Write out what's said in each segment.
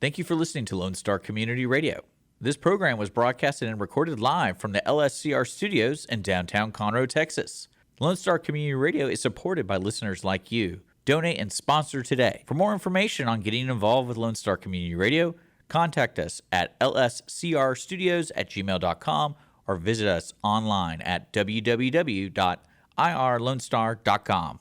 Thank you for listening to Lone Star Community Radio. This program was broadcasted and recorded live from the LSCR studios in downtown Conroe, Texas. Lone Star Community Radio is supported by listeners like you. Donate and sponsor today. For more information on getting involved with Lone Star Community Radio, contact us at lscrstudios@gmail.com or visit us online at www.irlonestar.com.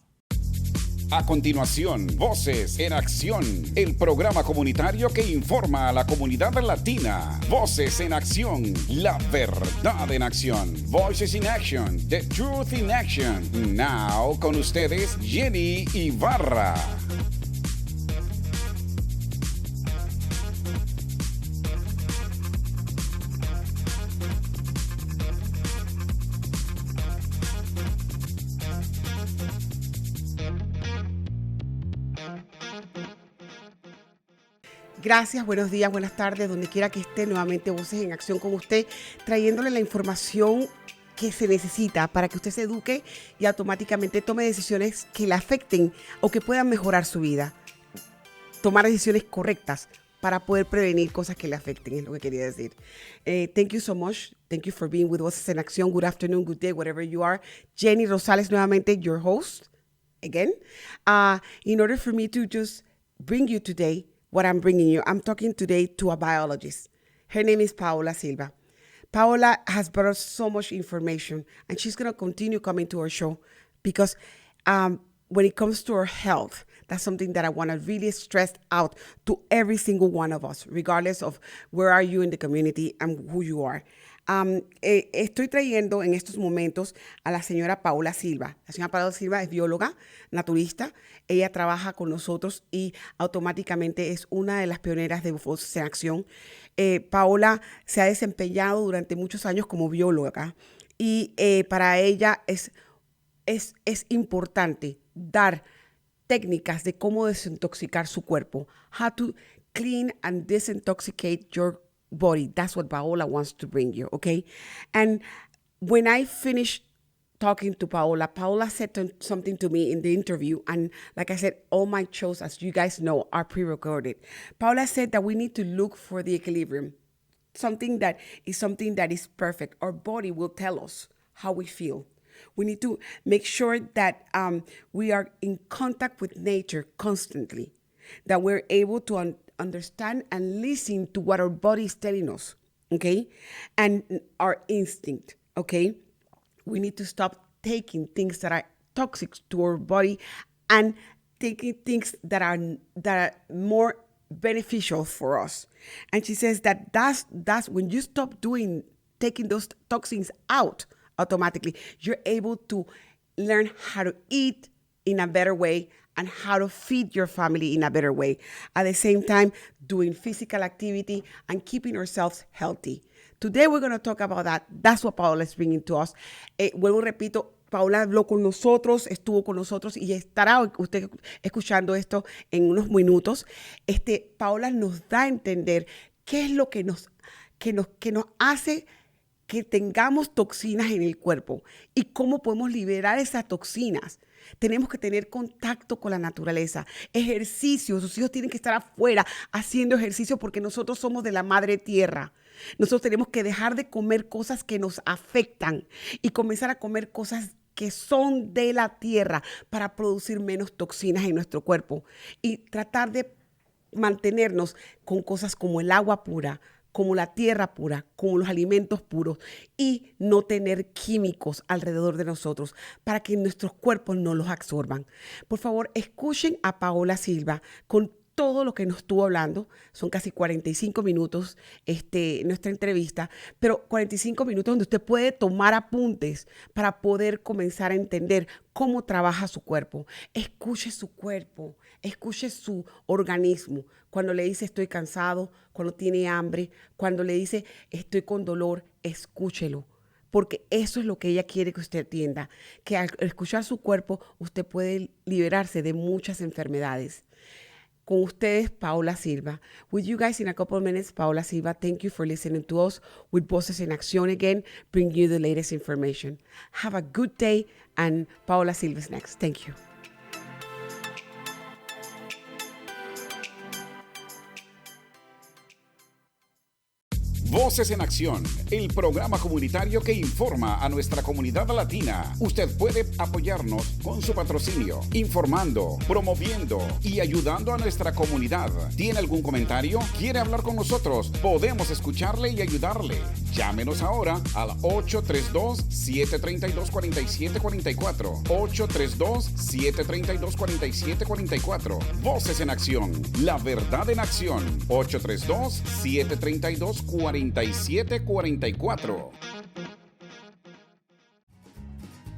A continuación, Voces en Acción, el programa comunitario que informa a la comunidad latina. Voces en Acción, la verdad en acción. Voices in Action, the truth in action. Now, con ustedes, Jenny Ibarra. Gracias, buenos días, buenas tardes, donde quiera que esté, nuevamente Voces en Acción con usted, trayéndole la información que se necesita para que usted se eduque y automáticamente tome decisiones que le afecten o que puedan mejorar su vida. Tomar decisiones correctas para poder prevenir cosas que le afecten, es lo que quería decir. Thank you so much. Thank you for being with Voces en Acción. Good afternoon, good day, whatever you are. Jenny Rosales, nuevamente, your host, again. In order for me to just bring you today what I'm bringing you, I'm talking today to a biologist. Her name is Paola Silva. Paola has brought us so much information, and she's going to continue coming to our show because when it comes to our health, that's something that I want to really stress out to every single one of us, regardless of where are you in the community and who you are. Estoy trayendo en estos momentos a la señora Paola Silva. La señora Paola Silva es bióloga, naturista. Ella trabaja con nosotros y automáticamente es una de las pioneras de Voces en Acción. Paola se ha desempeñado durante muchos años como bióloga y para ella es importante dar técnicas de cómo desintoxicar su cuerpo. How to clean and disintoxicate your body. That's what Paola wants to bring you, okay? And when I finished talking to Paola, Paola said something to me in the interview, and like I said, all my shows, as you guys know, are pre-recorded. Paola said that we need to look for the equilibrium, something that is perfect. Our body will tell us how we feel. We need to make sure that we are in contact with nature constantly, that we're able to understand and listen to what our body is telling us, okay? And our instinct, okay? We need to stop taking things that are toxic to our body and taking things that are more beneficial for us. And she says that that's when you stop taking those toxins out automatically, you're able to learn how to eat in a better way and how to feed your family in a better way. At the same time, doing physical activity and keeping ourselves healthy. Today, we're going to talk about that. That's what Paola is bringing to us. Vuelvo, repito, Paola habló con nosotros, estuvo con nosotros y estará usted escuchando esto en unos minutos. Paola nos da a entender qué es lo que nos hace que tengamos toxinas en el cuerpo y cómo podemos liberar esas toxinas. Tenemos que tener contacto con la naturaleza, ejercicio. Sus hijos tienen que estar afuera haciendo ejercicio porque nosotros somos de la madre tierra. Nosotros tenemos que dejar de comer cosas que nos afectan y comenzar a comer cosas que son de la tierra para producir menos toxinas en nuestro cuerpo y tratar de mantenernos con cosas como el agua pura, como la tierra pura, como los alimentos puros y no tener químicos alrededor de nosotros para que nuestros cuerpos no los absorban. Por favor, escuchen a Paola Silva con todo lo que nos estuvo hablando. Son casi 45 minutos nuestra entrevista, pero 45 minutos donde usted puede tomar apuntes para poder comenzar a entender cómo trabaja su cuerpo. Escuche su cuerpo, escuche su organismo. Cuando le dice estoy cansado, cuando tiene hambre, cuando le dice estoy con dolor, escúchelo. Porque eso es lo que ella quiere que usted entienda, que al escuchar su cuerpo usted puede liberarse de muchas enfermedades. Con ustedes, Paola Silva. With you guys in a couple of minutes, Paola Silva, thank you for listening to us with Voces en Acción again, bring you the latest information. Have a good day, and Paola Silva is next. Thank you. Buenos días, buenas tardes, donde quiera que esté, nuevamente Voces en Acción con usted, trayéndole la información que se necesita para que usted se eduque y automáticamente tome decisiones correctas. Voces en Acción, el programa comunitario que informa a nuestra comunidad latina. Usted puede apoyarnos con su patrocinio, informando, promoviendo y ayudando a nuestra comunidad. ¿Tiene algún comentario? ¿Quiere hablar con nosotros? Podemos escucharle y ayudarle. Llámenos ahora al 832-732-4744. 832-732-4744. Voces en Acción, la verdad en acción. 832-732-4744.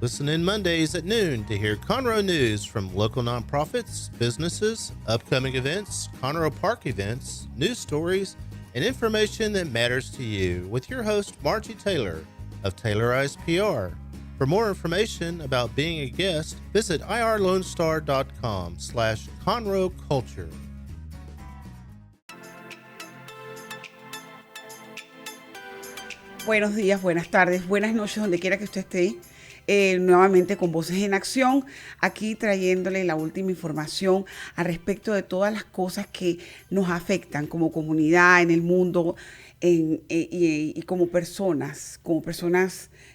Listen in Mondays at noon to hear Conroe news from local nonprofits, businesses, upcoming events, Conroe Park events, news stories, and information that matters to you with your host, Margie Taylor of Taylorized PR. For more information about being a guest, visit irlonestar.com/Conroe Culture. Buenos días, buenas tardes, buenas noches, donde quiera que usted esté. Nuevamente con Voces en Acción, aquí trayéndole la última información al respecto de todas las cosas que nos afectan como comunidad, en el mundo y como personas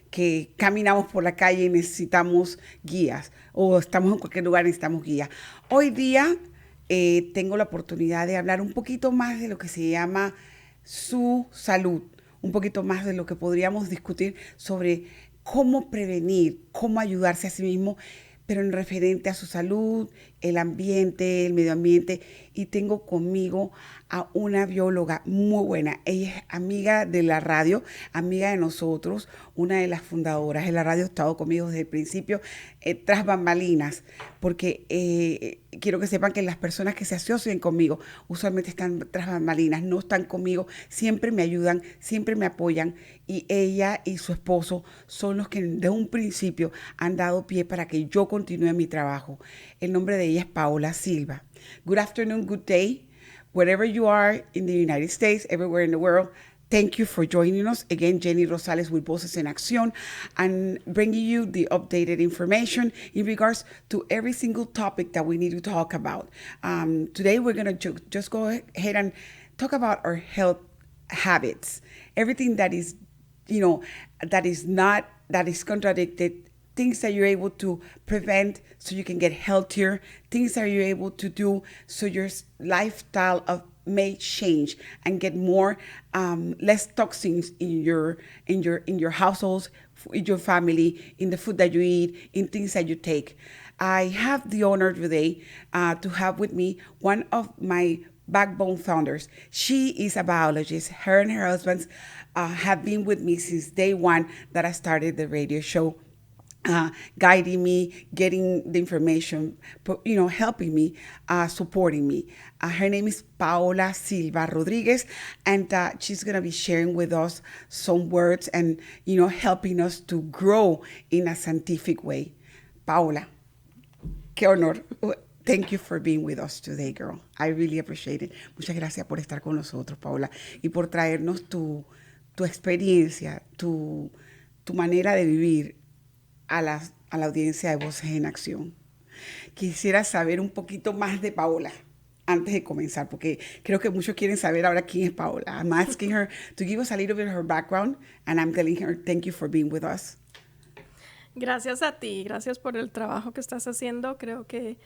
que caminamos por la calle y necesitamos guías, o estamos en cualquier lugar y necesitamos guías. Hoy día tengo la oportunidad de hablar un poquito más de lo que se llama su salud, un poquito más de lo que podríamos discutir sobre cómo prevenir, cómo ayudarse a sí mismo, pero en referente a su salud, el ambiente, el medio ambiente. Y tengo conmigo a una bióloga muy buena. Ella es amiga de la radio, amiga de nosotros, una de las fundadoras de la radio. Ha estado conmigo desde el principio, tras bambalinas, porque quiero que sepan que las personas que se asocian conmigo usualmente están tras bambalinas, no están conmigo, siempre me ayudan, siempre me apoyan, y ella y su esposo son los que de un principio han dado pie para que yo continúe mi trabajo. El nombre de ella es Paola Silva. Good afternoon, good day, wherever you are in the United States, everywhere in the world. Thank you for joining us. Again, Jenny Rosales with Voces En Accíon, and bringing you the updated information in regards to every single topic that we need to talk about. Today, we're going to just go ahead and talk about our health habits. Everything that is, that is contradicted, things that you're able to prevent so you can get healthier, things that you're able to do so your lifestyle may change and get more less toxins in your households, in your family, in the food that you eat, in things that you take. I have the honor today to have with me one of my backbone founders. She is a biologist. Her and her husband have been with me since day one that I started the radio show. Guiding me, getting the information, helping me, supporting me. Her name is Paola Silva Rodriguez, and she's going to be sharing with us some words and, helping us to grow in a scientific way. Paola, qué honor. Thank you for being with us today, girl. I really appreciate it. Muchas gracias por estar con nosotros, Paola, y por traernos tu experiencia, tu manera de vivir a la audiencia de Voces en Acción. Quisiera saber un poquito más de Paola antes de comenzar, porque creo que muchos quieren saber ahora quién es Paola. I'm asking her to give us a little bit of her background, and I'm telling her thank you for being with us. Gracias a ti, gracias por el trabajo que estás haciendo. Creo que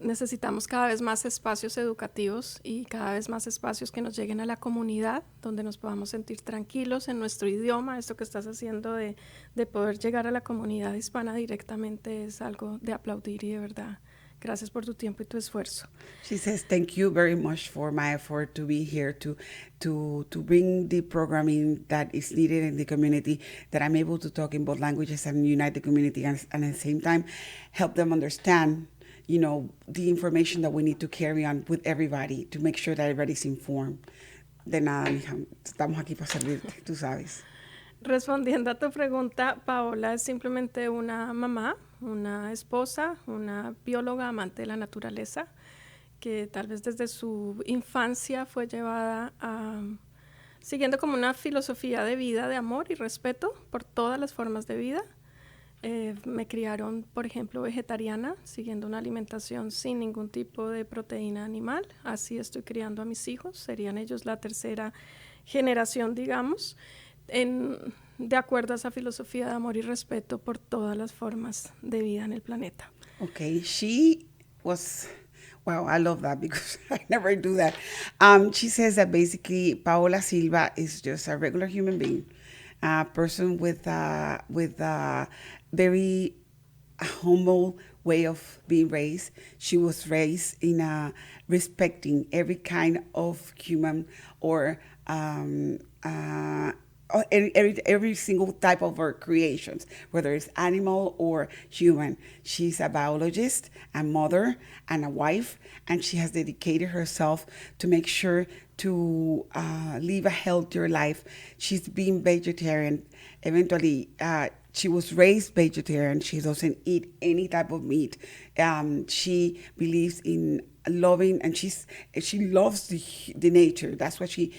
necesitamos cada vez más espacios educativos y cada vez más espacios que nos lleguen a la comunidad, donde nos podamos sentir tranquilos en nuestro idioma. Esto que estás haciendo de poder llegar a la comunidad hispana directamente es algo de aplaudir, y de verdad, gracias por tu tiempo y tu esfuerzo. She says, thank you very much for my effort to be here to bring the programming that is needed in the community, that I'm able to talk in both languages and unite the community, and at the same time help them understand the information that we need to carry on with everybody to make sure that everybody's informed. De nada, mija, estamos aquí para servirte, tú sabes. Respondiendo a tu pregunta, Paola es simplemente una mamá, una esposa, una bióloga amante de la naturaleza, que tal vez desde su infancia fue llevada siguiendo como una filosofía de vida, de amor y respeto por todas las formas de vida. Me criaron, por ejemplo, vegetariana, siguiendo una alimentación sin ningún tipo de proteína animal. Así estoy criando a mis hijos. Serían ellos la tercera generación, digamos, de acuerdo a esa filosofía de amor y respeto por todas las formas de vida en el planeta. Okay, she was, wow, I love that because I never do that. She says that basically Paola Silva is just a regular human being, a person with a very humble way of being raised. She was raised in respecting every kind of human or every single type of her creations, whether it's animal or human. She's a biologist, a mother, and a wife, and she has dedicated herself to make sure to live a healthier life. She's been vegetarian. Eventually, she was raised vegetarian. She doesn't eat any type of meat. She believes in loving, and she loves the nature. That's what she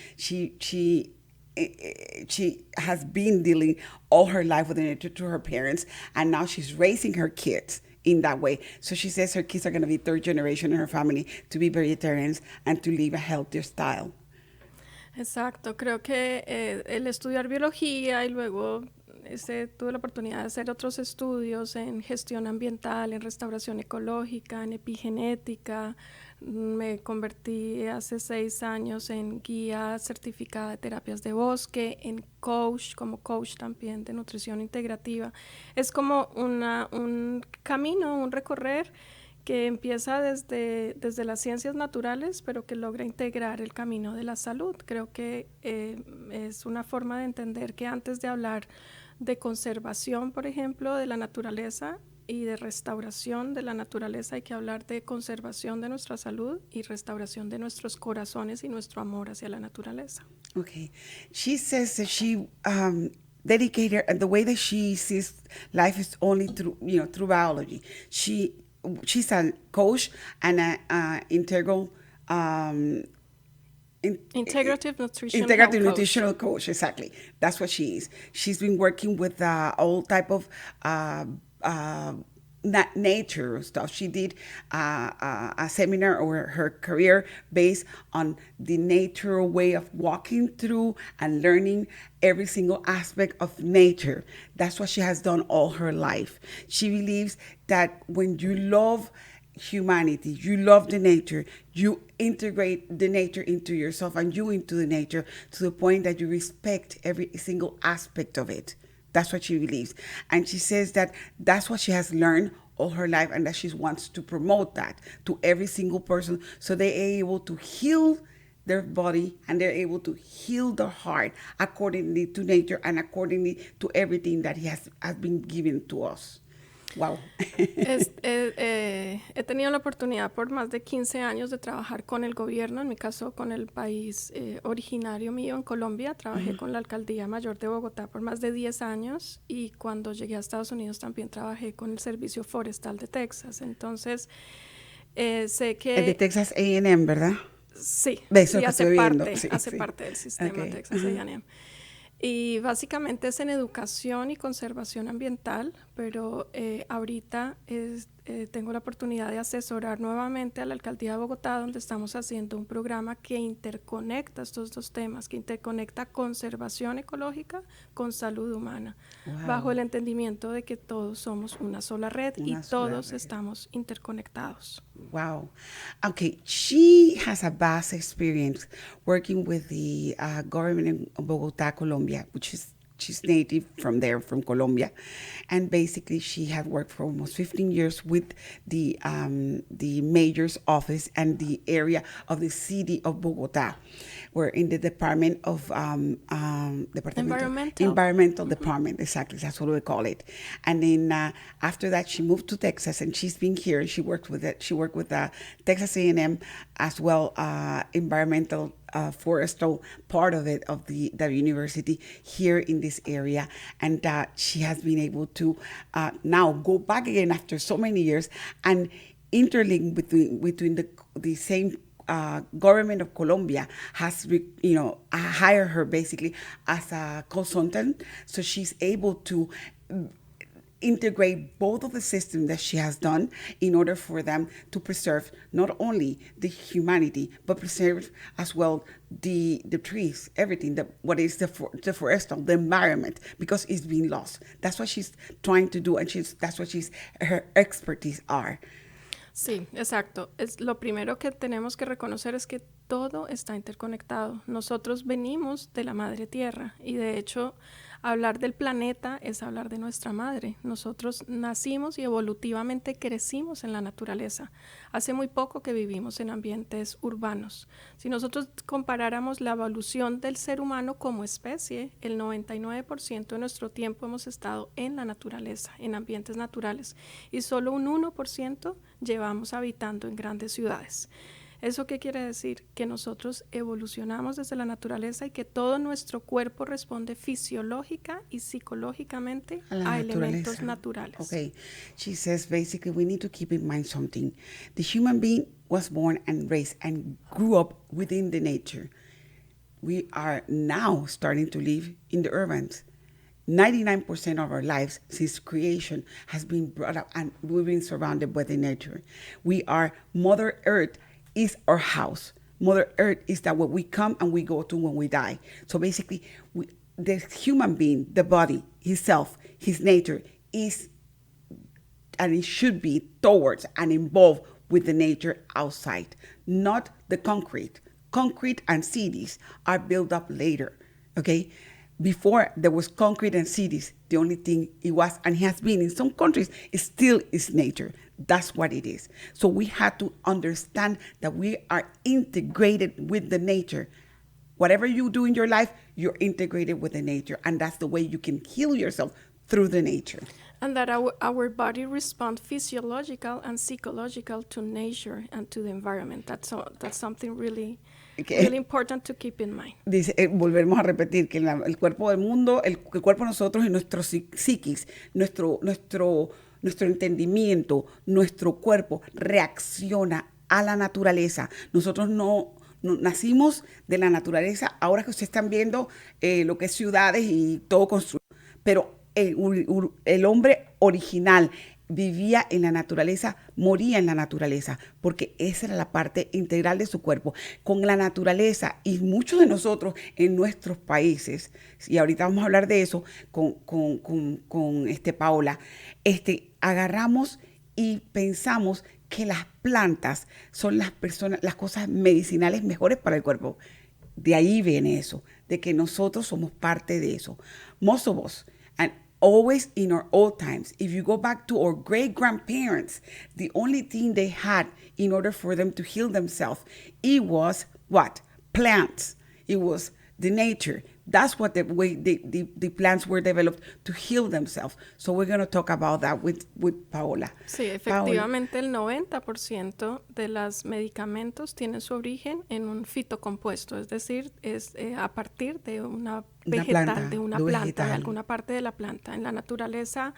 has been dealing all her life with the nature to her parents, and now she's raising her kids in that way. So she says her kids are going to be third generation in her family to be vegetarians and to live a healthier style. Exacto, creo que el estudiar biología y luego tuve la oportunidad de hacer otros estudios en gestión ambiental, en restauración ecológica, en epigenética. Me convertí hace 6 años en guía certificada de terapias de bosque, en coach, como coach también de nutrición integrativa. Es como un camino, un recorrer que empieza desde las ciencias naturales, pero que logra integrar el camino de la salud. Creo que es una forma de entender que antes de hablar de conservación, por ejemplo, de la naturaleza y de restauración de la naturaleza, hay que hablar de conservación de nuestra salud y restauración de nuestros corazones y nuestro amor hacia la naturaleza. Okay. She says that she dedicated, and the way that she sees life is only through biology. She's a coach and a integral Integrative nutritional coach, exactly. That's what she is. She's been working with all type of nature stuff. She did a seminar or her career based on the natural way of walking through and learning every single aspect of nature. That's what she has done all her life. She believes that when you love humanity, you love the nature, you integrate the nature into yourself and you into the nature to the point that you respect every single aspect of it. That's what she believes. And she says that that's what she has learned all her life and that she wants to promote that to every single person so they're able to heal their body and they're able to heal their heart accordingly to nature and accordingly to everything that has been given to us. Wow. He tenido la oportunidad por más de 15 años de trabajar con el gobierno, en mi caso con el país originario mío en Colombia. Trabajé con la Alcaldía Mayor de Bogotá por más de 10 años y cuando llegué a Estados Unidos también trabajé con el Servicio Forestal de Texas. Entonces, sé que... El de Texas A&M, ¿verdad? Sí, Eso y que hace parte del sistema Texas A&M. Y básicamente es en educación y conservación ambiental, pero ahorita tengo la oportunidad de asesorar nuevamente a la Alcaldía de Bogotá, donde estamos haciendo un programa que interconecta estos dos temas, que interconecta conservación ecológica con salud humana, bajo el entendimiento de que todos somos una sola red y todos estamos interconectados. Wow. Okay, she has a vast experience working with the government in Bogotá, Colombia, which is she's native from there, from Colombia, and basically she had worked for almost 15 years with the mayor's office and the area of the city of Bogotá. We're in the Department of Environmental Department, exactly, that's what we call it. And then after that, she moved to Texas, and she's been here. She worked with Texas A&M as well, environmental forestal part of it, of the university here in this area, and she has been able to now go back again after so many years and interlink between the same government of Colombia has hired her basically as a consultant, so she's able to integrate both of the systems that she has done in order for them to preserve not only the humanity, but preserve as well the trees, everything, what is the forestal, the environment, because it's being lost. That's what she's trying to do, and that's what her expertise are. Sí, exacto. Lo primero que tenemos que reconocer es que todo está interconectado. Nosotros venimos de la madre tierra y de hecho hablar del planeta es hablar de nuestra madre. Nosotros nacimos y evolutivamente crecimos en la naturaleza. Hace muy poco que vivimos en ambientes urbanos. Si nosotros comparáramos la evolución del ser humano como especie, el 99% de nuestro tiempo hemos estado en la naturaleza, en ambientes naturales, y solo un 1% llevamos habitando en grandes ciudades. ¿Eso qué quiere decir? Que nosotros evolucionamos desde la naturaleza y que todo nuestro cuerpo responde fisiológica y psicológicamente a elementos naturales. Okay, she says basically we need to keep in mind something. The human being was born and raised and grew up within the nature. We are now starting to live in the urbans. 99% of our lives since creation has been brought up and we've been surrounded by the nature. We are Mother Earth is our house. Mother Earth is that what we come and we go to when we die. So basically, the human being, the body, his self, his nature is, and it should be towards and involved with the nature outside, not the concrete. Concrete and cities are built up later, okay? Before there was concrete and cities, the only thing it was, and has been in some countries, it still is nature. That's what it is. So we had to understand that we are integrated with the nature. Whatever you do in your life, you're integrated with the nature. And that's the way you can heal yourself, through the nature. And that our body responds physiological and psychological to nature and to the environment. That's something really important to keep in mind. Dice, volvemos a repetir que el cuerpo del mundo, el cuerpo de nosotros y nuestro psiquis, nuestro entendimiento, nuestro cuerpo reacciona a la naturaleza. Nosotros no nacimos de la naturaleza. Ahora que ustedes están viendo lo que es ciudades y todo construido, pero el hombre original vivía en la naturaleza, moría en la naturaleza, porque esa era la parte integral de su cuerpo. Con la naturaleza, y muchos de nosotros en nuestros países, y ahorita vamos a hablar de eso con Paola, agarramos y pensamos que las plantas son las cosas medicinales mejores para el cuerpo. De ahí viene eso, de que nosotros somos parte de eso. Most of us, and always in our old times, if you go back to our great-grandparents, the only thing they had in order for them to heal themselves, it was what? Plants. It was the nature. That's what the way the plants were developed to heal themselves. So we're going to talk about that with Paola. Sí, efectivamente el 90% de los medicamentos tienen su origen en un fitocompuesto, es decir, es a partir de una vegetal, de una planta, de alguna parte de la planta. En la naturaleza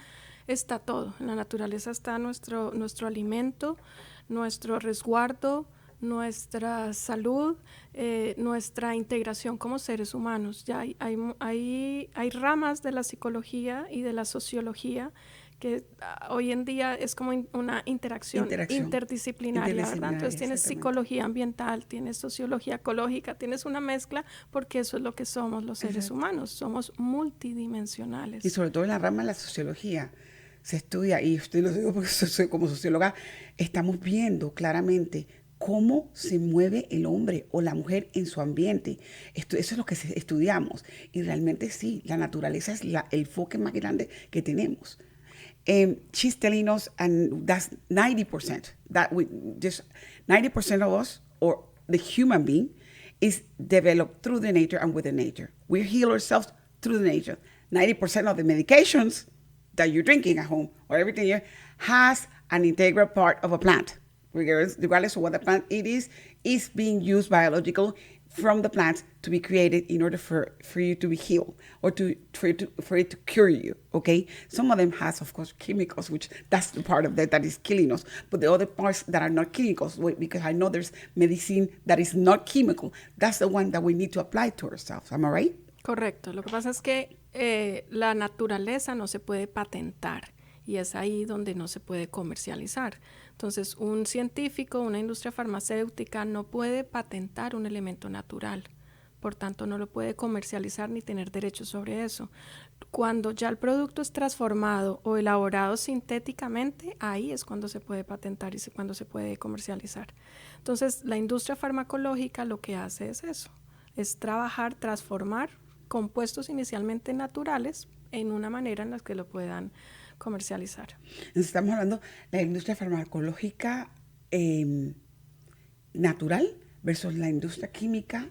está todo. En la naturaleza está nuestro alimento, nuestro resguardo, nuestra salud, nuestra integración como seres humanos. Ya hay ramas de la psicología y de la sociología que hoy en día es como una interacción interdisciplinaria, ¿verdad? Entonces tienes psicología ambiental, tienes sociología ecológica, tienes una mezcla, porque eso es lo que somos los seres humanos, somos multidimensionales. Y sobre todo en la rama de la sociología se estudia, y usted lo digo porque soy como socióloga, estamos viendo claramente cómo se mueve el hombre o la mujer en su ambiente. Eso es lo que estudiamos. Y realmente sí, la naturaleza es el enfoque más grande que tenemos. She's telling us, and that's 90%, that 90% of us, or the human being, is developed through the nature and with the nature. We heal ourselves through the nature. 90% of the medications that you're drinking at home or everything here has an integral part of a plant. Regardless of what the plant it is being used biological from the plant to be created in order for you to be healed or for it to cure you, okay? Some of them has, of course, chemicals, which that's the part of that is killing us. But the other parts that are not chemicals, because I know there's medicine that is not chemical, that's the one that we need to apply to ourselves. Am I right? Correcto. Lo que pasa es que la naturaleza no se puede patentar. y es ahí donde no se puede comercializar. Entonces, un científico, una industria farmacéutica no puede patentar un elemento natural, por tanto no lo puede comercializar ni tener derechos sobre eso. Cuando ya el producto es transformado o elaborado sintéticamente, ahí es cuando se puede patentar y cuando se puede comercializar. Entonces, la industria farmacológica lo que hace es eso, es trabajar, transformar compuestos inicialmente naturales en una manera en la que lo puedan comercializar. Entonces, estamos hablando de la industria farmacológica natural versus la industria química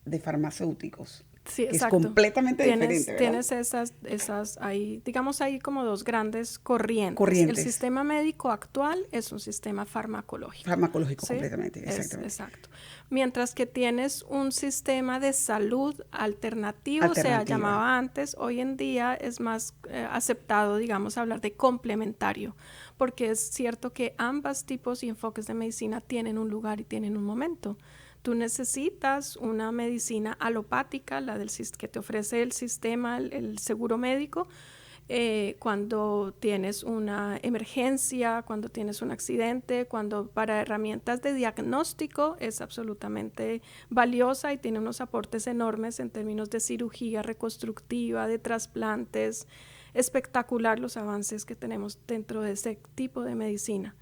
de farmacéuticos. Sí, que exacto. Es completamente diferente, ¿verdad? Tienes esas ahí, digamos, hay como dos grandes corrientes. Corrientes. El sistema médico actual es un sistema farmacológico. Farmacológico, ¿sí? completamente, exactamente. Exacto. Mientras que tienes un sistema de salud alternativo, se llamaba antes, hoy en día es más aceptado, digamos, hablar de complementario, porque es cierto que ambos tipos y enfoques de medicina tienen un lugar y tienen un momento. Tú necesitas una medicina alopática, la que te ofrece el sistema, el seguro médico, cuando tienes una emergencia, cuando tienes un accidente, cuando para herramientas de diagnóstico es absolutamente valiosa y tiene unos aportes enormes en términos de cirugía reconstructiva, de trasplantes. Espectacular los avances que tenemos dentro de ese tipo de medicina.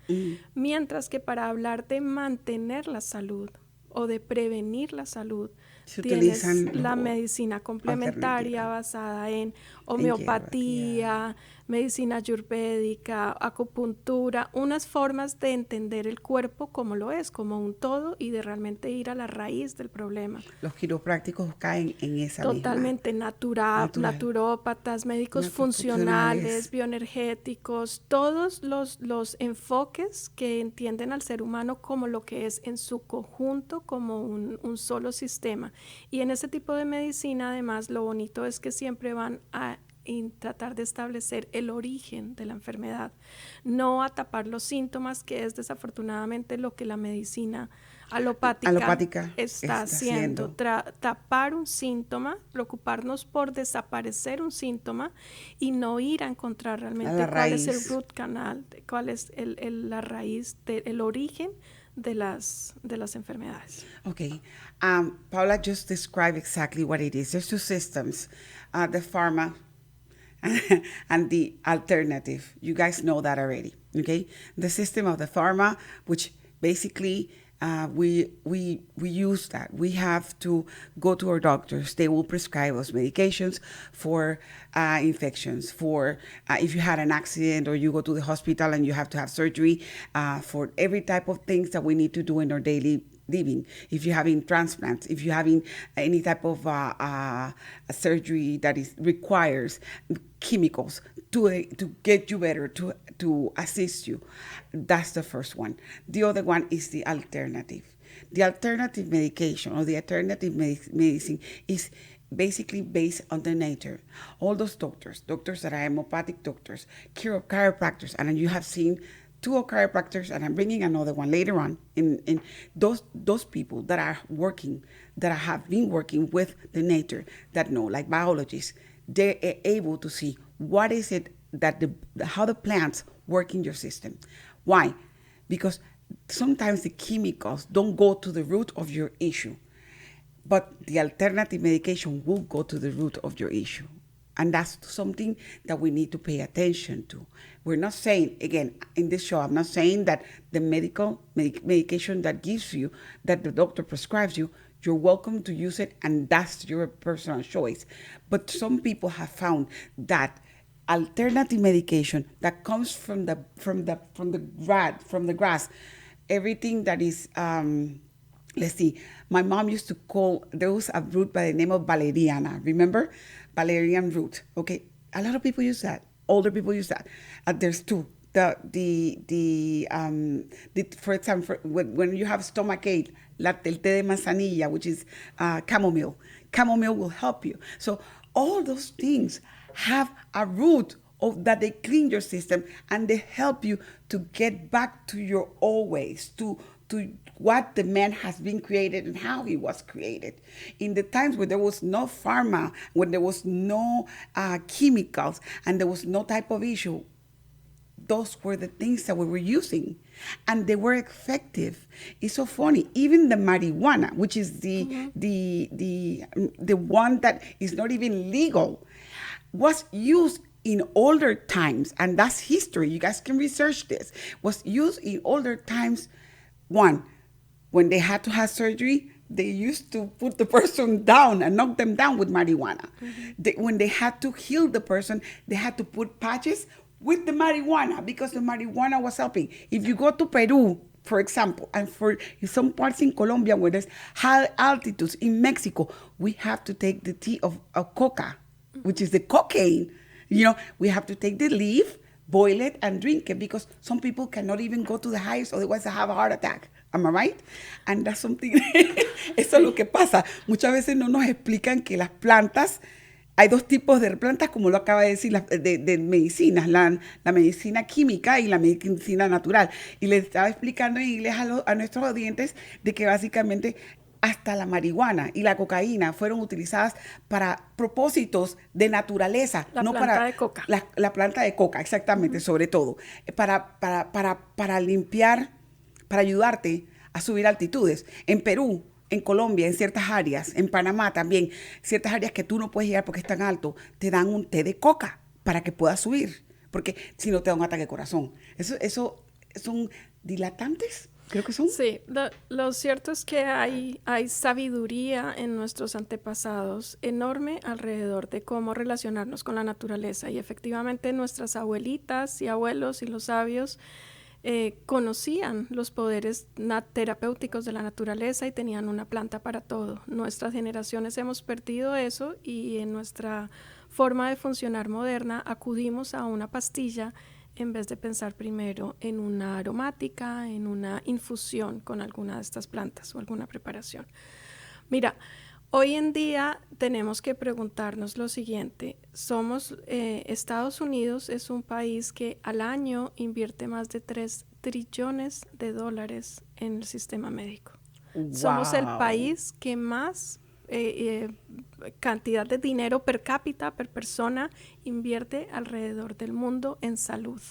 Mientras que para hablar de mantener la salud o de prevenir la salud, tienes la medicina complementaria basada en homeopatía, medicina ayurvédica, acupuntura, unas formas de entender el cuerpo como lo es, como un todo, y de realmente ir a la raíz del problema. Los quiroprácticos caen en esa totalmente misma. Naturópatas, médicos funcionales, bioenergéticos, todos los enfoques que entienden al ser humano como lo que es en su conjunto, como un solo sistema. Y en ese tipo de medicina, además, lo bonito es que siempre van a tratar de establecer el origen de la enfermedad, no a tapar los síntomas, que es desafortunadamente lo que la medicina alopática está haciendo. Tapar un síntoma, preocuparnos por desaparecer un síntoma y no ir a encontrar realmente cuál es el root canal, cuál es la raíz, el origen de las enfermedades. Okay. Paola just described exactly what it is. There's two systems, the pharma and the alternative. You guys know that already, okay? The system of the pharma, which basically we use that. We have to go to our doctors. They will prescribe us medications for infections, for if you had an accident or you go to the hospital and you have to have surgery, for every type of things that we need to do in our daily living. If you're having transplants, if you're having any type of a surgery that requires chemicals to get you better, to assist you, that's the first one. The other one is the alternative. The alternative medication or the alternative medicine is basically based on the nature. All those doctors that are homeopathic doctors, chiropractors, and you have seen two chiropractors, and I'm bringing another one later on, in those people that are working, that have been working with the nature, that know, like biologists, they're able to see what is it that how the plants work in your system. Why? Because sometimes the chemicals don't go to the root of your issue, but the alternative medication will go to the root of your issue. And that's something that we need to pay attention to. We're not saying, again, in this show, I'm not saying that the medication that gives you, that the doctor prescribes you, you're welcome to use it, and that's your personal choice. But some people have found that alternative medication that comes from the grass, everything that is, let's see, my mom used to call, there was a root by the name of valeriana, remember? Valerian root, okay? A lot of people use that. Older people use that. There's two. For example, when you have stomachache, el té de manzanilla, which is chamomile. Chamomile will help you. So all those things have a root of that they clean your system and they help you to get back to your old ways, to what the man has been created and how he was created. In the times where there was no pharma, when there was no chemicals, and there was no type of issue, those were the things that we were using, and they were effective. It's so funny. Even the marijuana, which is the one that is not even legal, was used in older times, and that's history. You guys can research this. Was used in older times. One, when they had to have surgery, they used to put the person down and knock them down with marijuana. When they had to heal the person, they had to put patches with the marijuana because the marijuana was helping. If you go to Peru, for example, and for some parts in Colombia where there's high altitudes, in Mexico, we have to take the tea of coca, which is the cocaine. You know, we have to take the leaf, boil it, and drink it because some people cannot even go to the highest, otherwise they have a heart attack. Am I right? And that's something, eso es lo que pasa. Muchas veces no nos explican que las plantas, hay dos tipos de plantas, como lo acaba de decir, de medicinas, la medicina química y la medicina natural. Y les estaba explicando en inglés a nuestros audientes de que básicamente hasta la marihuana y la cocaína fueron utilizadas para propósitos de naturaleza. La no planta para de coca. La planta de coca, exactamente, sobre todo. Para limpiar, para ayudarte a subir altitudes. En Perú, en Colombia, en ciertas áreas, en Panamá también, ciertas áreas que tú no puedes llegar porque es tan alto, te dan un té de coca para que puedas subir, porque si no te da un ataque de corazón. Eso son dilatantes, creo que son. Sí, lo cierto es que hay sabiduría en nuestros antepasados enorme alrededor de cómo relacionarnos con la naturaleza, y efectivamente nuestras abuelitas y abuelos y los sabios conocían los poderes terapéuticos de la naturaleza y tenían una planta para todo. Nuestras generaciones hemos perdido eso y en nuestra forma de funcionar moderna acudimos a una pastilla en vez de pensar primero en una aromática, en una infusión con alguna de estas plantas o alguna preparación. Mira, hoy en día tenemos que preguntarnos lo siguiente. Estados Unidos es un país que al año invierte más de $3 trillones en el sistema médico. Wow. Somos el país que más cantidad de dinero per cápita, per persona, invierte alrededor del mundo en salud.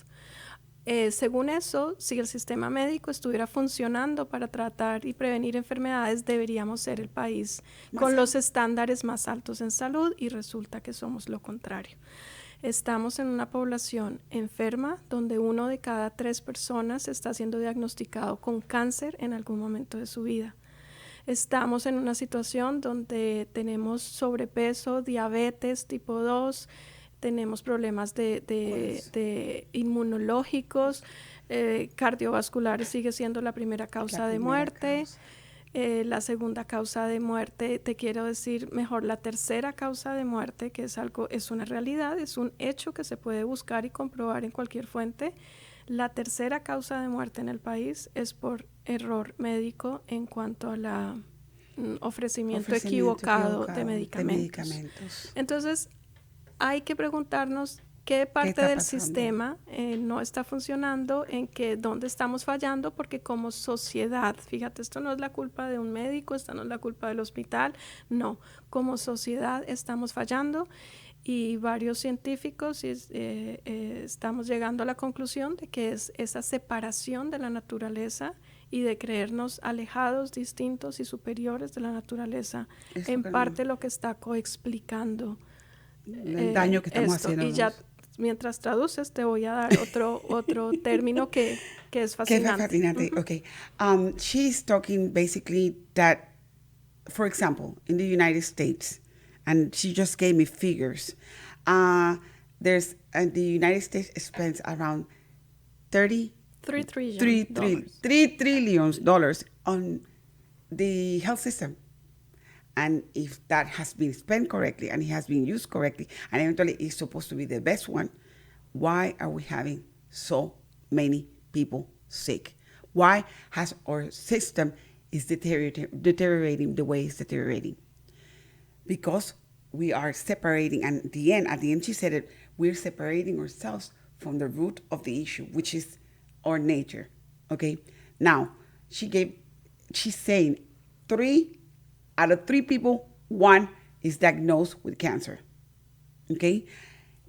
Según eso, si el sistema médico estuviera funcionando para tratar y prevenir enfermedades, deberíamos ser el país con los estándares más altos en salud, y resulta que somos lo contrario. Estamos en una población enferma donde 1 de cada 3 personas está siendo diagnosticado con cáncer en algún momento de su vida. Estamos en una situación donde tenemos sobrepeso, diabetes tipo 2, tenemos problemas de inmunológicos, cardiovasculares sigue siendo la primera causa de muerte. La segunda causa de muerte, te quiero decir mejor, la tercera causa de muerte, que es una realidad, es un hecho que se puede buscar y comprobar en cualquier fuente. La tercera causa de muerte en el país es por error médico en cuanto a la ofrecimiento equivocado de medicamentos. Entonces, hay que preguntarnos qué parte del sistema no está funcionando, dónde estamos fallando, porque como sociedad, fíjate, esto no es la culpa de un médico, esto no es la culpa del hospital, no, como sociedad estamos fallando, y varios científicos estamos llegando a la conclusión de que es esa separación de la naturaleza y de creernos alejados, distintos y superiores de la naturaleza, en parte lo que está coexplicando el daño que estamos haciendo. Y ya mientras traduces te voy a dar otro término que es fascinante. Que es fascinante. Okay. She's talking basically that, for example, in the United States, and she just gave me figures. The United States spends around $3 trillion on the health system. And if that has been spent correctly and it has been used correctly and eventually it's supposed to be the best one, why are we having so many people sick? Why has our system is deteriorating the way it's deteriorating? Because we are separating, and at the end she said it, we're separating ourselves from the root of the issue, which is our nature, okay? Now, she's saying 3 out of 3 people, 1 is diagnosed with cancer, okay?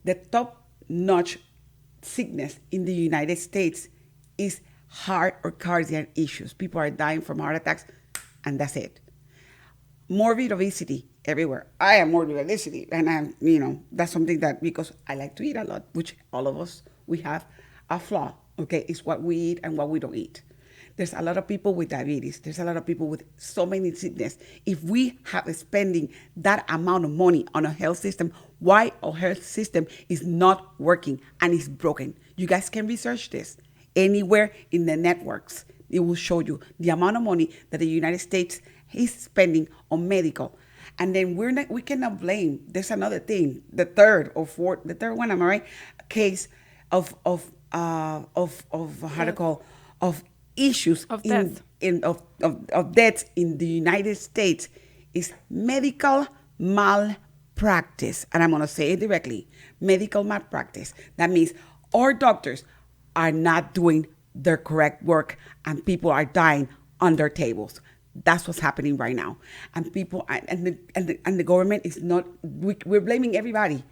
The top-notch sickness in the United States is heart or cardiac issues. People are dying from heart attacks, and that's it. Morbid obesity everywhere. I have morbid obesity, and that's something that, because I like to eat a lot, which all of us, we have a flaw, okay? It's what we eat and what we don't eat. There's a lot of people with diabetes. There's a lot of people with so many sickness. If we have spending that amount of money on a health system, why our health system is not working and is broken? You guys can research this anywhere in the networks. It will show you the amount of money that the United States is spending on medical. And then we cannot blame. There's another thing, the third one, am I right? Case of issues of death. of deaths in the United States is medical malpractice. And I'm going to say it directly, medical malpractice. That means our doctors are not doing their correct work and people are dying on their tables. That's what's happening right now. And people, and the government is not, we're blaming everybody,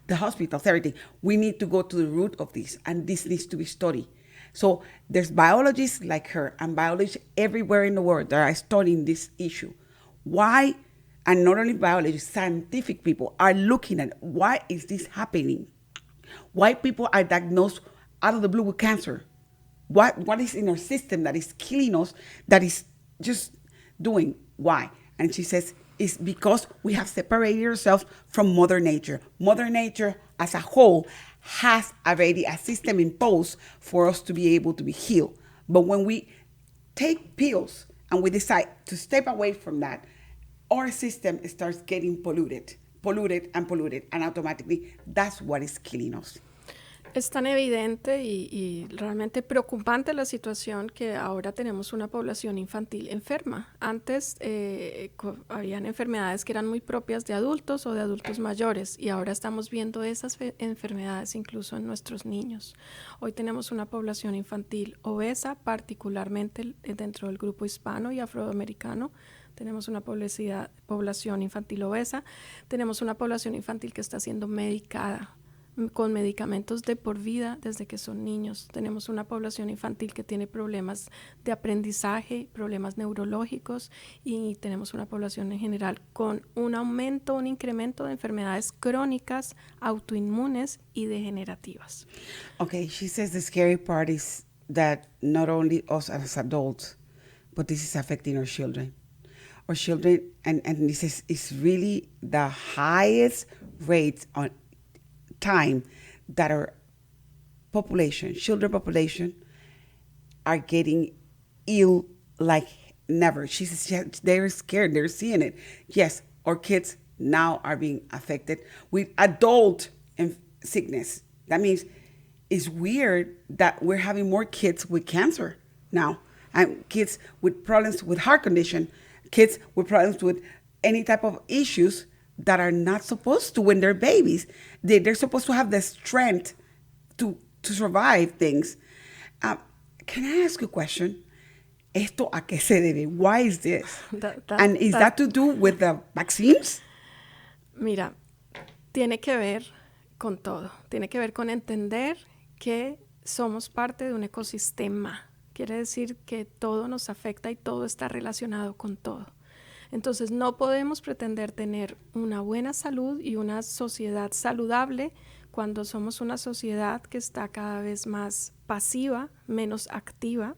the hospitals, everything. We need to go to the root of this, and this needs to be studied. So there's biologists like her and biologists everywhere in the world that are studying this issue. Why, and not only biologists, scientific people are looking at why is this happening? Why people are diagnosed out of the blue with cancer? What is in our system that is killing us, that is just doing? Why? And she says, it's because we have separated ourselves from Mother Nature. Mother Nature as a whole has already a system imposed for us to be able to be healed. But when we take pills and we decide to step away from that, our system starts getting polluted, and automatically that's what is killing us. Es tan evidente y realmente preocupante la situación que ahora tenemos una población infantil enferma. Antes habían enfermedades que eran muy propias de adultos o de adultos mayores, y ahora estamos viendo esas enfermedades incluso en nuestros niños. Hoy tenemos una población infantil obesa, particularmente dentro del grupo hispano y afroamericano. Tenemos una población infantil obesa, tenemos una población infantil que está siendo medicada con medicamentos de por vida desde que son niños. Tenemos una población infantil que tiene problemas de aprendizaje, problemas neurológicos, y tenemos una población en general con un incremento de enfermedades crónicas, autoinmunes y degenerativas. Okay, she says the scary part is that not only us as adults, but this is affecting our children. Our children, and this is really the highest rates on time that our children population are getting ill like never. She says they're scared, they're seeing it. Yes, our kids now are being affected with adult sickness. That means it's weird that we're having more kids with cancer now, and kids with problems with heart condition, kids with problems with any type of issues that are not supposed to when they're babies. They're supposed to have the strength to survive things. Can I ask you a question? ¿Esto a qué se debe? Why is this? And is that to do with the vaccines? Mira, tiene que ver con todo. Tiene que ver con entender que somos parte de un ecosistema. Quiere decir que todo nos afecta y todo está relacionado con todo. Entonces no podemos pretender tener una buena salud y una sociedad saludable cuando somos una sociedad que está cada vez más pasiva, menos activa,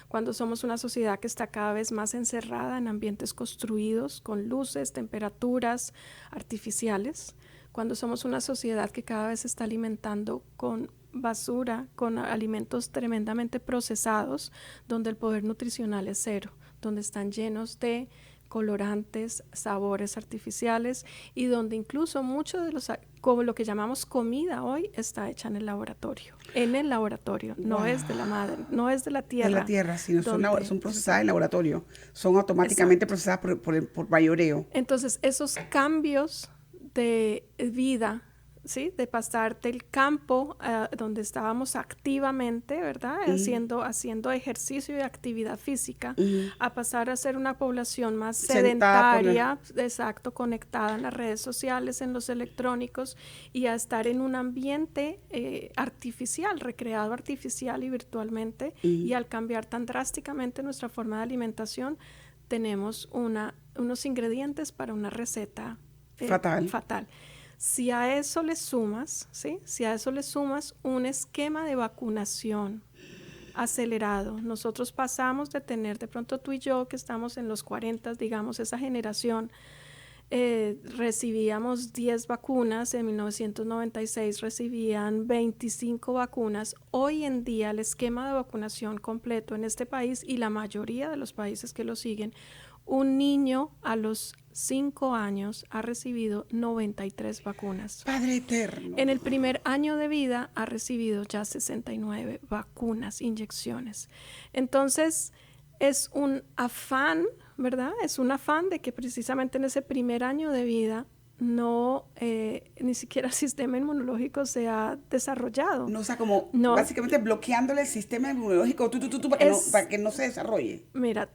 cuando somos una sociedad que está cada vez más encerrada en ambientes construidos con luces, temperaturas artificiales, cuando somos una sociedad que cada vez se está alimentando con basura, con alimentos tremendamente procesados, donde el poder nutricional es cero, donde están llenos de colorantes, sabores artificiales, y donde incluso mucho de como lo que llamamos comida hoy está hecha en el laboratorio. No es de la madre, no es de la tierra. De la tierra, sino son procesadas en laboratorio. Son automáticamente procesadas por mayoreo. Entonces, esos cambios de vida ¿sí? De pasar del campo donde estábamos activamente, ¿verdad? Haciendo ejercicio y actividad física, a pasar a ser una población más sedentaria, exacto, conectada en las redes sociales, en los electrónicos, y a estar en un ambiente artificial, recreado artificial y virtualmente, y al cambiar tan drásticamente nuestra forma de alimentación, tenemos unos ingredientes para una receta fatal. Si a eso le sumas, ¿sí? Si a eso le sumas un esquema de vacunación acelerado, nosotros pasamos de tener, de pronto tú y yo que estamos en los 40, digamos, esa generación, recibíamos 10 vacunas, en 1996 recibían 25 vacunas. Hoy en día el esquema de vacunación completo en este país y la mayoría de los países que lo siguen, un niño a los 5 años ha recibido 93 vacunas. Padre eterno. En el primer año de vida ha recibido ya 69 vacunas, inyecciones. Entonces, es un afán, ¿verdad? Es un afán de que precisamente en ese primer año de vida ni siquiera el sistema inmunológico se ha desarrollado. No, o sea, básicamente bloqueándole el sistema inmunológico para que no se desarrolle. Mira,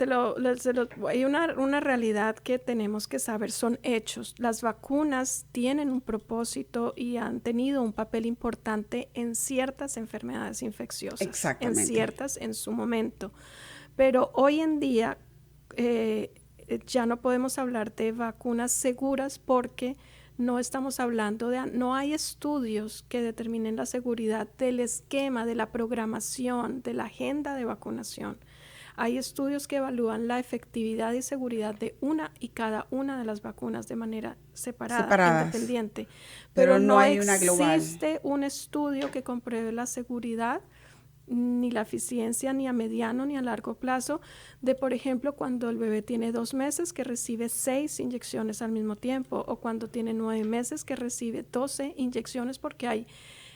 hay una realidad que tenemos que saber, son hechos. Las vacunas tienen un propósito y han tenido un papel importante en ciertas enfermedades infecciosas. Exactamente. En su momento. Pero hoy en día ya no podemos hablar de vacunas seguras porque no estamos hablando no hay estudios que determinen la seguridad del esquema, de la programación, de la agenda de vacunación. Hay estudios que evalúan la efectividad y seguridad de una y cada una de las vacunas de manera separada, independiente. Pero no hay una global. Existe un estudio que compruebe la seguridad ni la eficiencia ni a mediano ni a largo plazo de, por ejemplo, cuando el bebé tiene 2 meses que recibe 6 inyecciones al mismo tiempo, o cuando tiene 9 meses que recibe 12 inyecciones, porque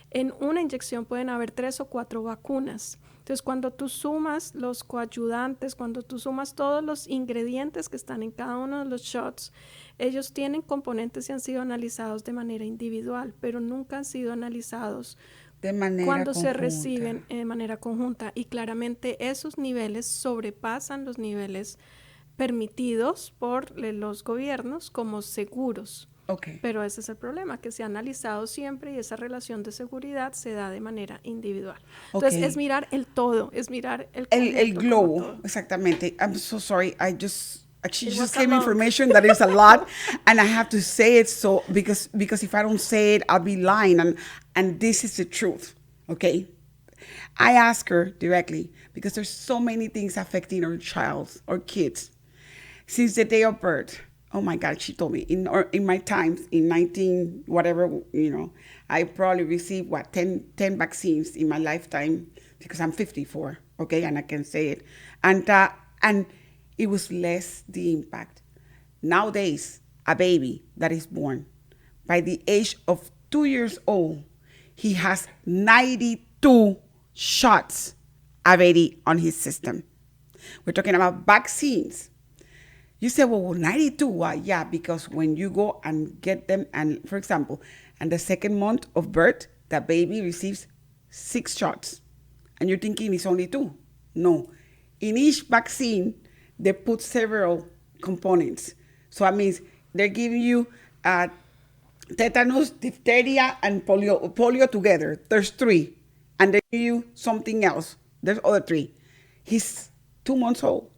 en una inyección pueden haber 3 o 4 vacunas. Entonces, cuando tú sumas los coayudantes, cuando tú sumas todos los ingredientes que están en cada uno de los shots, ellos tienen componentes y han sido analizados de manera individual, pero nunca han sido analizados cuando se reciben de manera conjunta, y claramente esos niveles sobrepasan los niveles permitidos por los gobiernos como seguros. Okay. Pero ese es el problema, que se ha analizado siempre y esa relación de seguridad se da de manera individual. Entonces, es mirar el todo, es mirar el globo. Exactamente. I'm so sorry. She just gave me information that is a lot, and I have to say it because if I don't say it, I'll be lying, and this is the truth, okay? I ask her directly because there's so many things affecting our kids since the day of birth. Oh my God, she told me in my times in 19 whatever, I probably received 10 vaccines in my lifetime because I'm 54, okay, and I can say it, and it was less the impact. Nowadays, a baby that is born, by the age of 2 years old, he has 92 shots already on his system. We're talking about vaccines. You say, well, 92, why? Yeah, because when you go and get them, and for example, in the second month of birth, the baby receives 6 shots. And you're thinking it's only 2. No. In each vaccine, they put several components. So that means they're giving you tetanus, diphtheria, and polio together. There's 3. And they give you something else. There's other 3. He's 2 months old.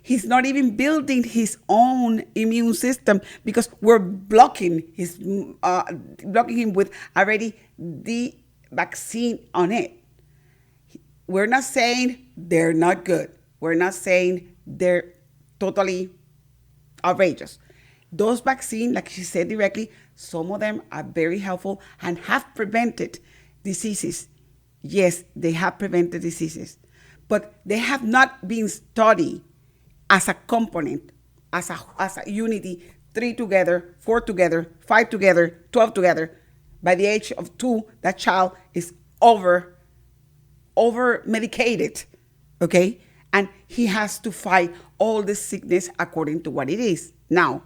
He's not even building his own immune system because we're blocking him with already the vaccine on it. We're not saying they're not good. We're not saying they're totally outrageous. Those vaccines, like she said directly, some of them are very helpful and have prevented diseases. Yes, they have prevented diseases, but they have not been studied as a component, as a unity, 3 together, 4 together, 5 together, 12 together. By the age of 2, that child is over medicated, okay? And he has to fight all the sickness according to what it is. Now,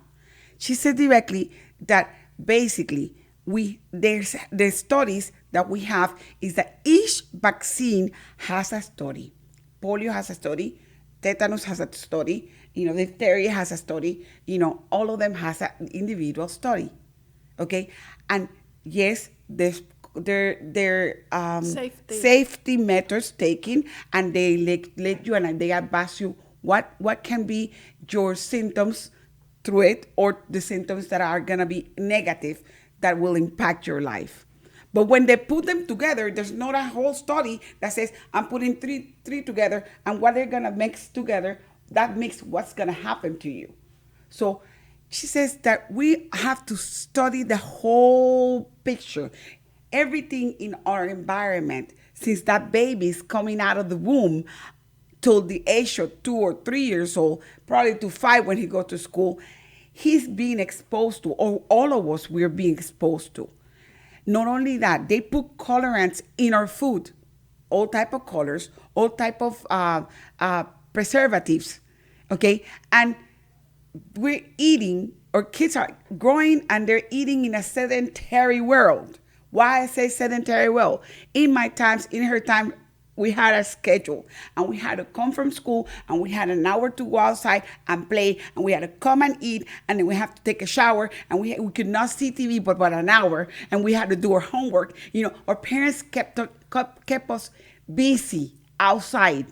she said directly that basically there's the studies that we have is that each vaccine has a study. Polio has a study, tetanus has a study, diphtheria has a study, all of them has an individual study, okay? And yes, their safety methods taken, and they let you and they advise you what can be your symptoms through it, or the symptoms that are gonna be negative that will impact your life. But when they put them together, there's not a whole study that says, I'm putting three together, and what they're gonna mix together, that makes what's gonna happen to you. So she says that we have to study the whole picture, everything in our environment, since that baby is coming out of the womb till the age of 2 or 3 years old, probably to 5 when he goes to school, he's being exposed to, or all of us, we're being exposed to. Not only that, they put colorants in our food, all type of colors, all type of preservatives, okay? And we're eating, or kids are growing and they're eating in a sedentary world. Why I say sedentary world? In my times, in her time, we had a schedule, and we had to come from school, and we had an hour to go outside and play, and we had to come and eat, and then we have to take a shower, and we could not see TV but about an hour, and we had to do our homework. Our parents kept us busy outside.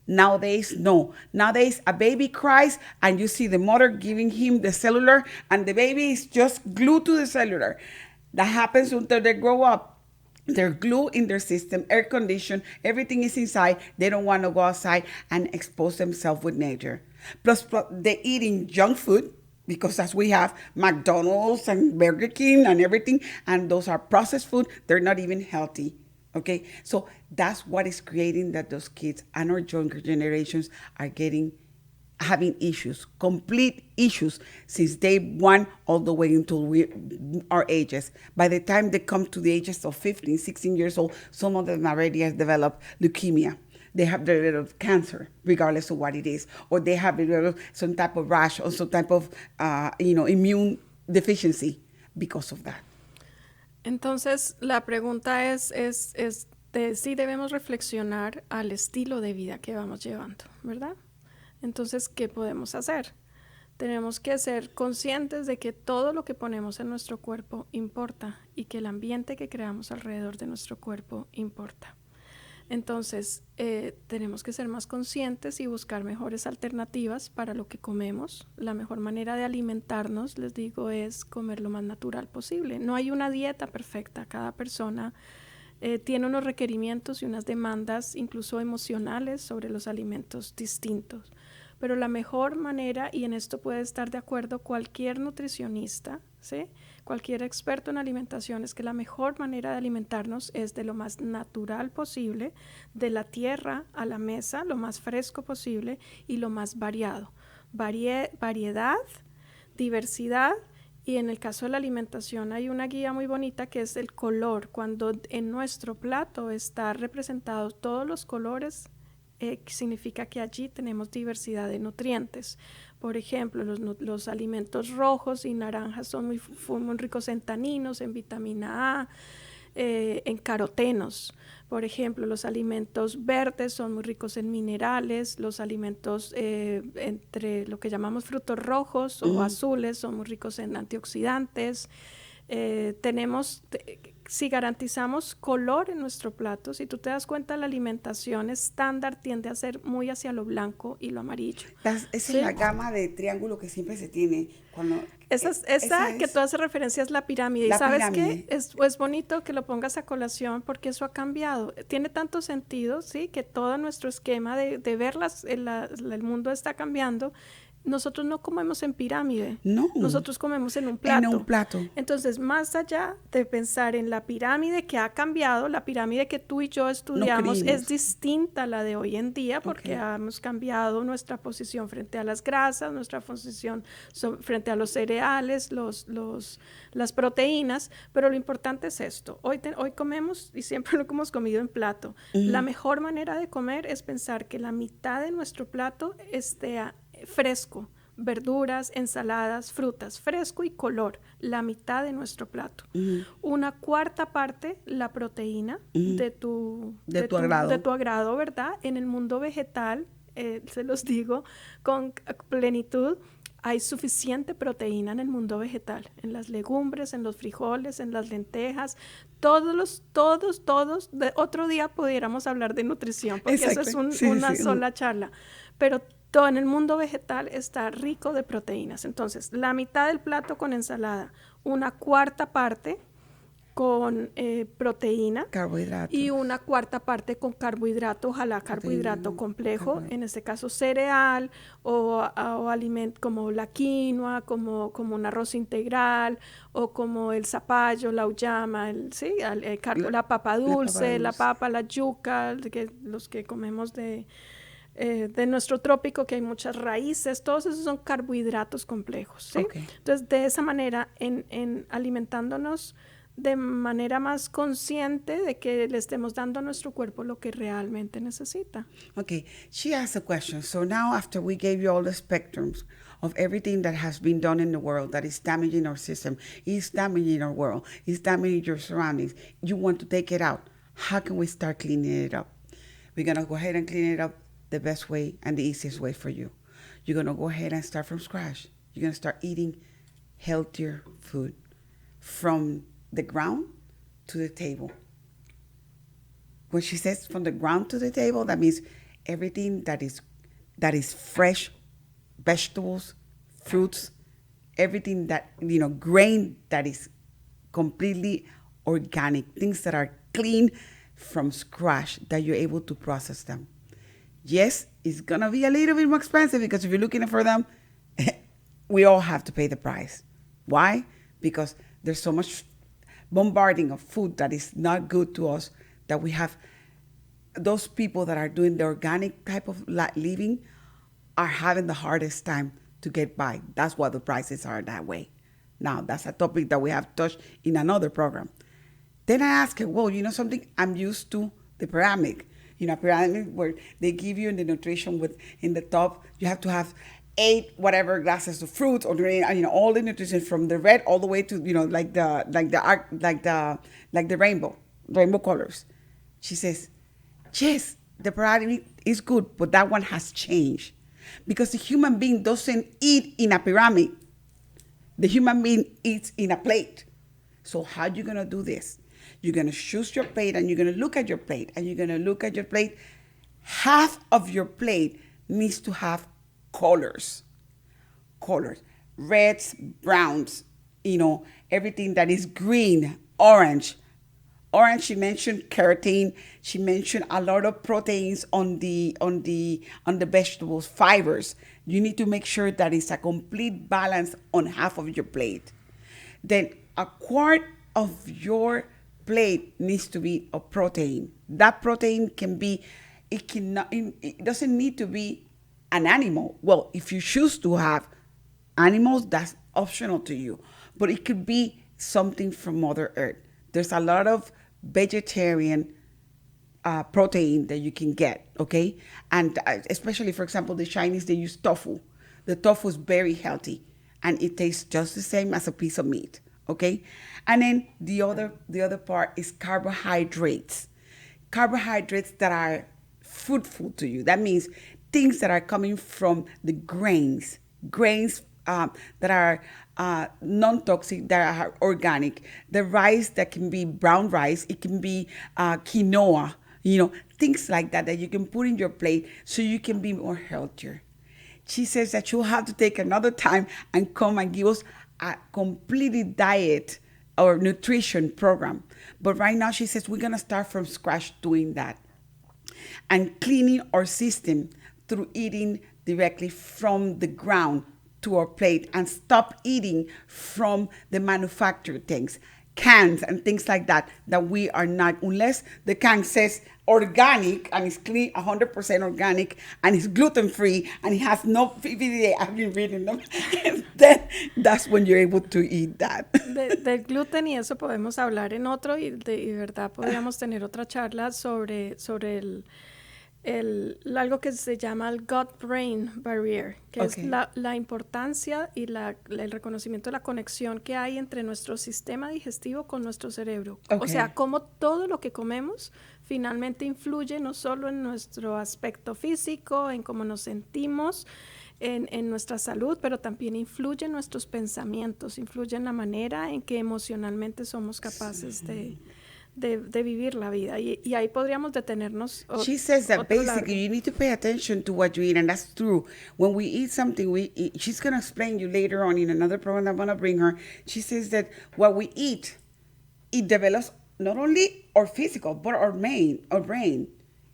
Nowadays, no. Nowadays, a baby cries, and you see the mother giving him the cellular, and the baby is just glued to the cellular. That happens until they grow up. They're glued in their system, air conditioned, everything is inside. They don't want to go outside and expose themselves with nature. Plus, they're eating junk food, because as we have McDonald's and Burger King and everything, and those are processed food. They're not even healthy, okay? So that's what is creating that those kids and our younger generations are having issues, complete issues, since day one all the way until our ages. By the time they come to the ages of 15, 16 years old, some of them already have developed leukemia. They have developed cancer, regardless of what it is, or they have developed some type of rash or some type of, immune deficiency because of that. Entonces, la pregunta es si debemos reflexionar al estilo de vida que vamos llevando, ¿verdad? Entonces, ¿qué podemos hacer? Tenemos que ser conscientes de que todo lo que ponemos en nuestro cuerpo importa, y que el ambiente que creamos alrededor de nuestro cuerpo importa. Entonces, tenemos que ser más conscientes y buscar mejores alternativas para lo que comemos. La mejor manera de alimentarnos, les digo, es comer lo más natural posible. No hay una dieta perfecta. Cada persona tiene unos requerimientos y unas demandas, incluso emocionales, sobre los alimentos distintos. Pero la mejor manera, y en esto puede estar de acuerdo cualquier nutricionista, ¿sí? Cualquier experto en alimentación, es que la mejor manera de alimentarnos es de lo más natural posible, de la tierra a la mesa, lo más fresco posible y lo más variado. Variedad, diversidad, y en el caso de la alimentación hay una guía muy bonita que es el color. Cuando en nuestro plato está representados todos los colores, significa que allí tenemos diversidad de nutrientes. Por ejemplo, los alimentos rojos y naranjas son muy ricos en taninos, en vitamina A, en carotenos. Por ejemplo, los alimentos verdes son muy ricos en minerales. Los alimentos entre lo que llamamos frutos rojos o azules son muy ricos en antioxidantes. Si garantizamos color en nuestro plato, si tú te das cuenta, la alimentación estándar tiende a ser muy hacia lo blanco y lo amarillo. Esa es la gama de triángulo que siempre se tiene. Esa que tú haces referencia es la pirámide. ¿Y sabes qué? Es bonito que lo pongas a colación, porque eso ha cambiado. Tiene tanto sentido, ¿sí? Que todo nuestro esquema de ver el mundo está cambiando. Nosotros no comemos en pirámide. No. Nosotros comemos en un plato. En un plato. Entonces, más allá de pensar en la pirámide que ha cambiado, la pirámide que tú y yo estudiamos es distinta a la de hoy en día, porque hemos cambiado nuestra posición frente a las grasas, nuestra posición frente a los cereales, las proteínas, pero lo importante es esto. Hoy comemos, y siempre lo hemos comido en plato. La mejor manera de comer es pensar que la mitad de nuestro plato esté fresco, verduras, ensaladas, frutas, fresco y color, la mitad de nuestro plato. Una cuarta parte, la proteína de tu agrado, ¿verdad? En el mundo vegetal, se los digo con plenitud, hay suficiente proteína en el mundo vegetal, en las legumbres, en los frijoles, en las lentejas, todos. Otro día pudiéramos hablar de nutrición, porque eso es una sola charla, pero todo en el mundo vegetal está rico de proteínas. Entonces, la mitad del plato con ensalada, una cuarta parte con proteína, carbohidratos, y una cuarta parte con carbohidrato, ojalá carbohidrato complejo, en este caso cereal o alimento como la quinoa, como un arroz integral, o como el zapallo, la uyama, la papa dulce, la papa, la yuca, los que comemos de nuestro trópico, que hay muchas raíces, todos esos son carbohidratos complejos, ¿sí? Entonces, de esa manera, en alimentándonos de manera más consciente de que le estemos dando a nuestro cuerpo lo que realmente necesita. Okay, she asked a question. So now, after we gave you all the spectrums of everything that has been done in the world that is damaging our system, is damaging our world, is damaging your surroundings, you want to take it out. How can we start cleaning it up? We're going to go ahead and clean it up the best way and the easiest way for you. You're going to go ahead and start from scratch. You're going to start eating healthier food from the ground to the table. When she says from the ground to the table, that means everything that is fresh, vegetables, fruits, everything that, grain that is completely organic, things that are clean from scratch, that you're able to process them. Yes, it's going to be a little bit more expensive, because if you're looking for them, we all have to pay the price. Why? Because there's so much bombarding of food that is not good to us, that we have those people that are doing the organic type of living are having the hardest time to get by. That's why the prices are that way. Now, that's a topic that we have touched in another program. Then I asked her, well, something, I'm used to the pyramid. Pyramid where they give you in the nutrition in the top, you have to have 8 whatever glasses of fruit, or all the nutrition from the red all the way to like the rainbow colors. She says, yes, the pyramid is good, but that one has changed, because the human being doesn't eat in a pyramid. The human being eats in a plate. So how are you gonna do this? You're gonna choose your plate, and you're gonna look at your plate, and you're gonna look at your plate. Half of your plate needs to have colors, reds, browns, everything that is green, orange. She mentioned keratin. She mentioned a lot of proteins on the vegetables, fibers. You need to make sure that it's a complete balance on half of your plate. Then a quart of your plate needs to be of protein. That protein it doesn't need to be an animal. Well, if you choose to have animals, that's optional to you. But it could be something from Mother Earth. There's a lot of vegetarian protein that you can get, okay? And especially, for example, the Chinese, they use tofu. The tofu is very healthy, and it tastes just the same as a piece of meat, okay? And then the other part is carbohydrates. Carbohydrates that are fruitful to you. That means things that are coming from the grains that are non-toxic, that are organic. The rice that can be brown rice, it can be quinoa, things like that you can put in your plate so you can be more healthier. She says that you'll have to take another time and come and give us a complete diet or nutrition program. But right now, she says we're going to start from scratch doing that and cleaning our system through eating directly from the ground to our plate, and stop eating from the manufactured things, cans and things like that we are not, unless the can says organic and it's clean, 100% organic, and it's gluten-free and it has no PPDA, I've been reading them, then that's when you're able to eat that. Del gluten y eso podemos hablar en otro, y de verdad podríamos tener otra charla sobre algo que se llama el gut-brain barrier, que Okay. es la importancia y el reconocimiento de la conexión que hay entre nuestro sistema digestivo con nuestro cerebro. O Okay. sea, cómo todo lo que comemos finalmente influye no solo en nuestro aspecto físico, en cómo nos sentimos, en nuestra salud, pero también influye en nuestros pensamientos, influye en la manera en que emocionalmente somos capaces de vivir la vida. Y ahí podríamos detenernos. She says that otro basically largo. you need to pay attention to what you eat, and that's true. When we eat something, she's going to explain you later on in another program I'm going to bring her. She says that what we eat, it develops not only our physical, but our brain.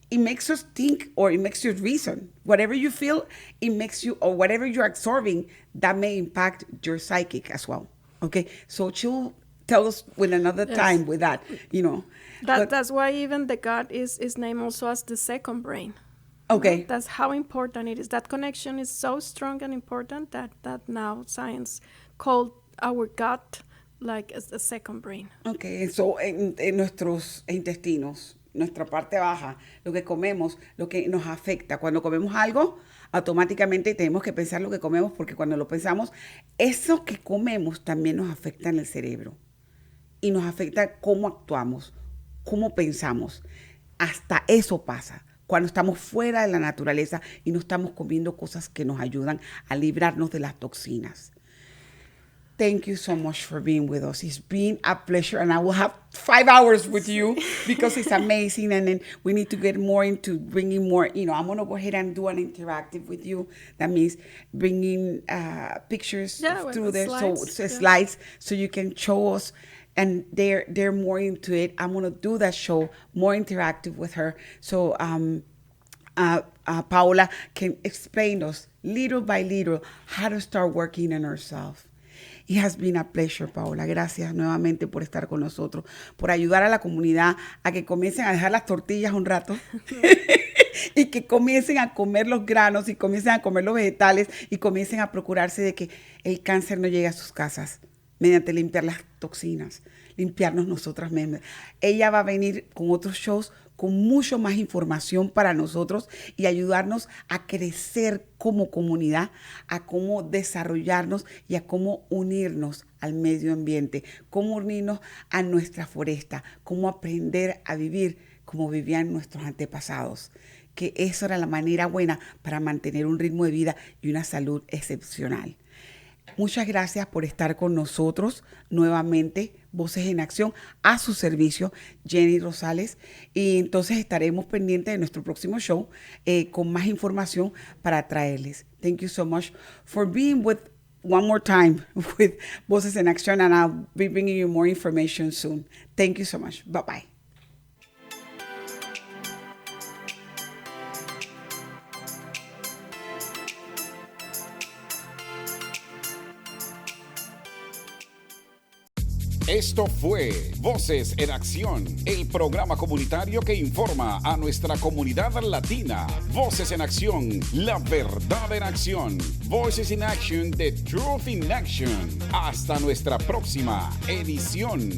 It makes us think, or it makes you reason. Whatever you feel, it makes you, or whatever you're absorbing, that may impact your psychic as well. Okay, so she'll tell us with another Yes. time with that, you know. But- That's why even the gut is named also as the second brain. Okay. That's how important it is. That connection is so strong and important that now science called our gut like as the second brain. Ok, so en nuestros intestinos, nuestra parte baja, lo que comemos, lo que nos afecta. Cuando comemos algo, automáticamente tenemos que pensar lo que comemos, porque cuando lo pensamos, eso que comemos también nos afecta en el cerebro. Y nos afecta cómo actuamos, cómo pensamos. Hasta eso pasa cuando estamos fuera de la naturaleza y no estamos comiendo cosas que nos ayudan a librarnos de las toxinas. Thank you so much for being with us. It's been a pleasure, and I will have 5 hours with you because it's amazing. And then we need to get more into bringing more. You know, I'm gonna go ahead and do an interactive with you. That means bringing pictures Yeah, through with there, slides, yeah. slides, so you can show us. And they're more into it. I'm gonna do that show more interactive with her. So Paola can explain us little by little how to start working on herself. It has been a pleasure, Paola. Gracias nuevamente por estar con nosotros, por ayudar a la comunidad a que comiencen a dejar las tortillas un rato y que comiencen a comer los granos y comiencen a comer los vegetales y comiencen a procurarse de que el cáncer no llegue a sus casas mediante limpiar las toxinas, limpiarnos nosotras mismas. Ella va a venir con otros shows con mucho más información para nosotros y ayudarnos a crecer como comunidad, a cómo desarrollarnos y a cómo unirnos al medio ambiente, cómo unirnos a nuestra foresta, cómo aprender a vivir como vivían nuestros antepasados, que eso era la manera buena para mantener un ritmo de vida y una salud excepcional. Muchas gracias por estar con nosotros nuevamente. Voces en Acción, a su servicio, Jenny Rosales. Y entonces estaremos pendientes de nuestro próximo show con más información para traerles. Thank you so much for being with one more time with Voces en Acción, and I'll be bringing you more information soon. Thank you so much. Bye-bye. Esto fue Voces en Acción, el programa comunitario que informa a nuestra comunidad latina. Voces en Acción, la verdad en acción. Voices in Action, the truth in action. Hasta nuestra próxima edición.